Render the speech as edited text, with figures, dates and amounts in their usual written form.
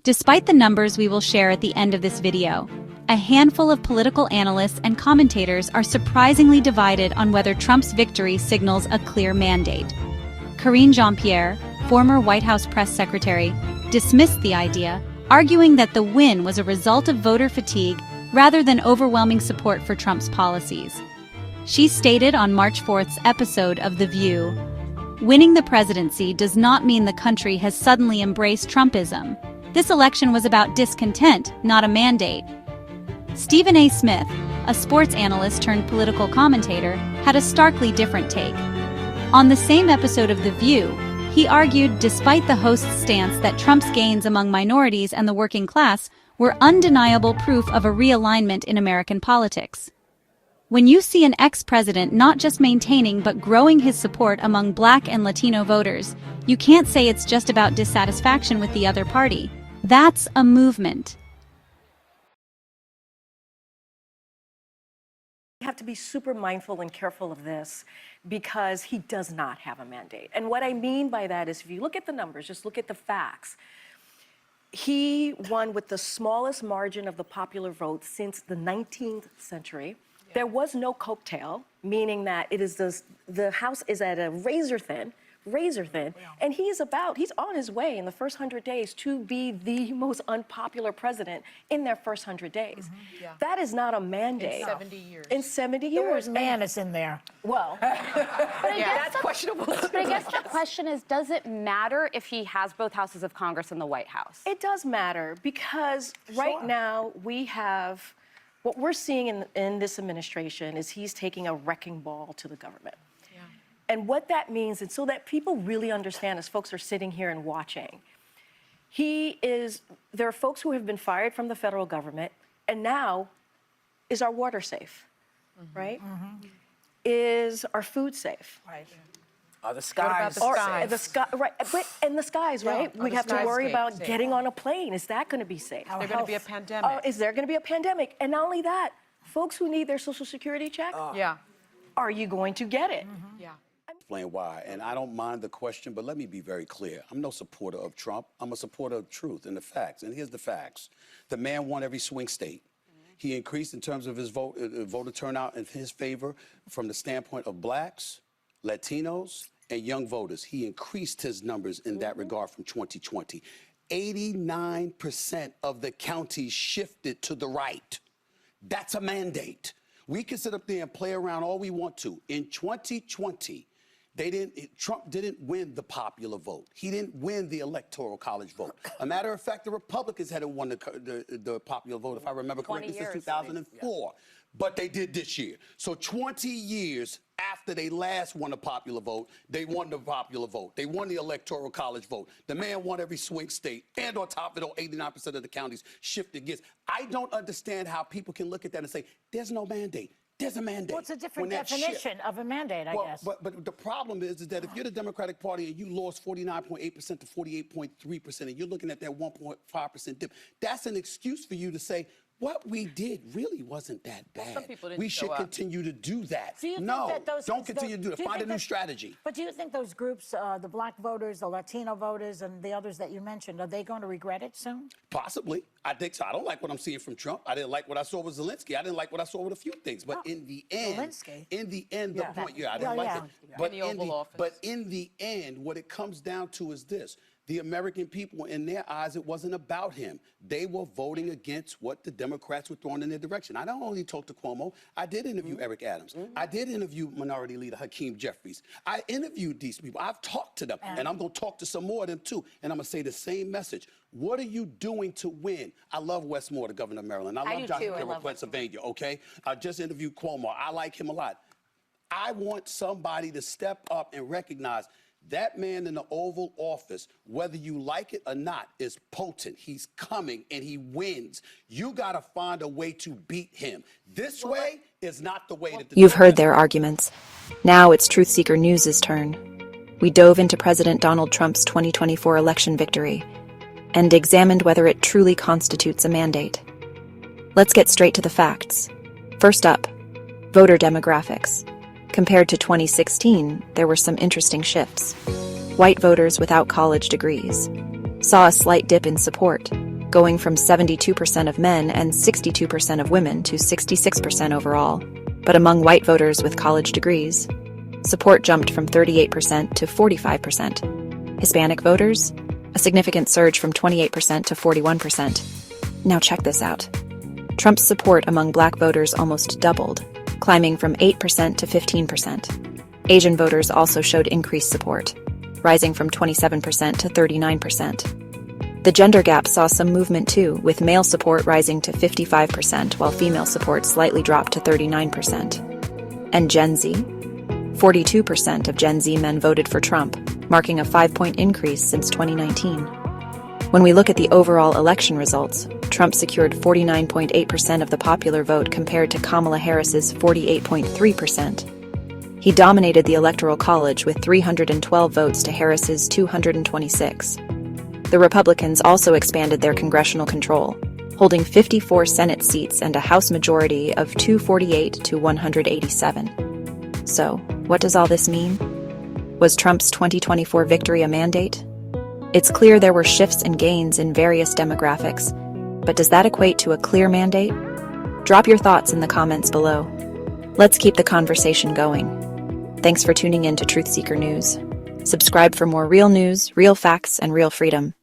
Despite the numbers we will share at the end of this video, a handful of political analysts and commentators are surprisingly divided on whether Trump's victory signals a clear mandate. Karine Jean-Pierre, former White House press secretary, dismissed the idea, arguing that the win was a result of voter fatigue rather than overwhelming support for Trump's policies. She stated on March 4th's episode of The View, "Winning the presidency does not mean the country has suddenly embraced Trumpism. This election was about discontent, not a mandate." Stephen A. Smith, a sports analyst turned political commentator, had a starkly different take. On the same episode of The View, he argued despite the host's stance that Trump's gains among minorities and the working class were undeniable proof of a realignment in American politics. When you see an ex-president not just maintaining but growing his support among Black and Latino voters, you can't say it's just about dissatisfaction with the other party. That's a movement. We have to be super mindful and careful of this because he does not have a mandate. And what I mean by that is if you look at the numbers, just look at the facts. He won with the smallest margin of the popular vote since the 19th century. Yeah. There was no coattail, meaning that it is the House is at a razor thin, and he's on his way in the first 100 days to be the most unpopular president in their first 100 days. Mm-hmm. Yeah. That is not a mandate. In 70 years. In 70 years. The word man is in there. Well, that's questionable. But I guess the question is, does it matter if he has both houses of Congress and the White House? It does matter because right now we have, what we're seeing in this administration is he's taking a wrecking ball to the government. And what that means, and so that people really understand as folks are sitting here and watching, there are folks who have been fired from the federal government, and now, is our water safe, right? Mm-hmm. Is our food safe? Right. Are the skies safe? Right, and the skies, right? We have to worry about getting on a plane. Is that going to be safe? Is there going to be a pandemic? Is there going to be a pandemic? And not only that, folks who need their Social Security check, are you going to get it? Mm-hmm. Yeah. Explain why, and I don't mind the question, but let me be very clear. I'm no supporter of Trump. I'm a supporter of truth and the facts, and here's the facts. The man won every swing state. He increased in terms of his voter turnout in his favor from the standpoint of Blacks, Latinos, and young voters. He increased his numbers in that regard from 2020. 89% of the counties shifted to the right. That's a mandate. We can sit up there and play around all we want to. In 2020, Trump didn't win the popular vote. He didn't win the Electoral College vote. A matter of fact, the Republicans hadn't won the popular vote, if I remember correctly, since 2004. But they did this year. So 20 years after they last won a popular vote, they won the popular vote. They won the Electoral College vote. The man won every swing state. And on top of it, 89% of the counties shifted against. I don't understand how people can look at that and say, there's no mandate. There's a mandate. Well, it's a different definition of a mandate, I guess. But the problem is that if you're the Democratic Party and you lost 49.8% to 48.3%, and you're looking at that 1.5% dip, that's an excuse for you to say, what we did really wasn't that bad. Some people didn't we should continue to do that. Don't continue to do that. Find a new strategy. But do you think those groups, the Black voters, the Latino voters, and the others that you mentioned, are they going to regret it soon? Possibly. I think so. I don't like what I'm seeing from Trump. I didn't like what I saw with Zelensky. I didn't like what I saw with a few things. But in the end, the point, I didn't like it. But in the end, what it comes down to is this. The American people, in their eyes, it wasn't about him. They were voting against what the Democrats were throwing in their direction. I don't only talk to Cuomo. I did interview Eric Adams. I did interview Minority Leader Hakeem Jeffries. I interviewed these people. I've talked to them, and I'm going to talk to some more of them, too. And I'm going to say the same message. What are you doing to win? I love Wes Moore, the governor of Maryland. I love Josh Kerr of Pennsylvania, okay? I just interviewed Cuomo. I like him a lot. I want somebody to step up and recognize that man in the Oval Office, whether you like it or not, is potent. He's coming and he wins. You got to find a way to beat him. This way is not the way that You've heard their arguments. Now it's Truth Seeker News' turn. We dove into President Donald Trump's 2024 election victory and examined whether it truly constitutes a mandate. Let's get straight to the facts. First up, voter demographics. Compared to 2016, there were some interesting shifts. White voters without college degrees saw a slight dip in support, going from 72% of men and 62% of women to 66% overall. But among white voters with college degrees, support jumped from 38% to 45%. Hispanic voters, a significant surge from 28% to 41%. Now check this out. Trump's support among black voters almost doubled, climbing from 8% to 15%. Asian voters also showed increased support, rising from 27% to 39%. The gender gap saw some movement too, with male support rising to 55% while female support slightly dropped to 39%. And Gen Z? 42% of Gen Z men voted for Trump, marking a 5-point increase since 2019. When we look at the overall election results, Trump secured 49.8% of the popular vote compared to Kamala Harris's 48.3%. He dominated the Electoral College with 312 votes to Harris's 226. The Republicans also expanded their congressional control, holding 54 Senate seats and a House majority of 248 to 187. So, what does all this mean? Was Trump's 2024 victory a mandate? It's clear there were shifts and gains in various demographics, but does that equate to a clear mandate? Drop your thoughts in the comments below. Let's keep the conversation going. Thanks for tuning in to Truth Seeker News. Subscribe for more real news, real facts, and real freedom.